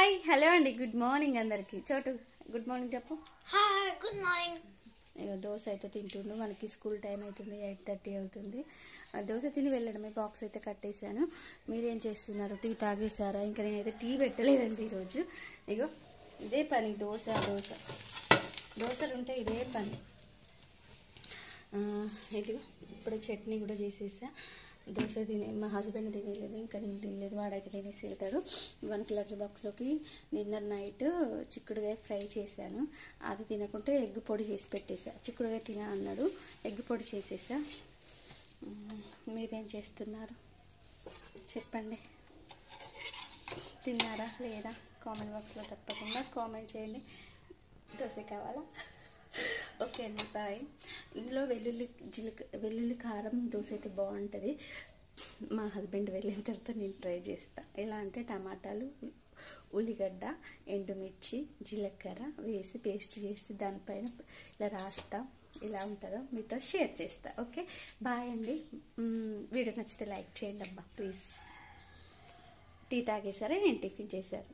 Hi hello అండి, good morning అందరికి. Chotu good morning చెప్పు. Hi good morning. దోశ అయితే తింటుండు. మనకి స్కూల్ టైం అవుతుంది, 8:30 అవుతుంది. దోశ తిని వెళ్ళడమే. బాక్స్ అయితే కట్టేశాను. మీరేం చేస్తున్నారు? టీ తాగేశారా? ఇంకా నేనైతే టీ పెట్టలేదండి ఈరోజు. ఇగో ఇదే పని, దోశలు ఉంటే ఇదే పని. ఇదిగో ఇప్పుడు చట్నీ కూడా చేసేసా. దోశ మా హస్బెండ్ తినేలేదు, ఇంకా నేను తినలేదు. వాడైతే తినేసి వెళ్తాడు. మనకి లంచ్ బాక్స్లోకి నిన్న నైట్ చిక్కుడుగాయ ఫ్రై చేశాను. అది తినకుంటే ఎగ్ పొడి చేసి పెట్టేసా. చిక్కుడుగాయ తిన అన్నాడు, ఎగ్ పొడి చేసేసా. మీరేం చేస్తున్నారు చెప్పండి? తిన్నారా లేదా? కామెంట్ బాక్స్లో తప్పకుండా కామెంట్ చేయండి. దోశ కావాలా? ఓకే అండి, బాయ్. ఇందులో వెల్లుల్లి కారం దోశ అయితే బాగుంటుంది. మా హస్బెండ్ వెళ్ళిన తర్వాత నేను ట్రై చేస్తాను. ఎలా అంటే టమాటాలు, ఉల్లిగడ్డ, ఎండుమిర్చి, జీలకర్ర వేసి పేస్ట్ చేసి దానిపైన ఇలా రాస్తా. ఇలా ఉంటుందో మీతో షేర్ చేస్తా. ఓకే బాయ్ అండి. వీడియో నచ్చితే లైక్ చేయండి అబ్బా ప్లీజ్. టీ తాగేసారా? నేను టిఫిన్ చేశాను.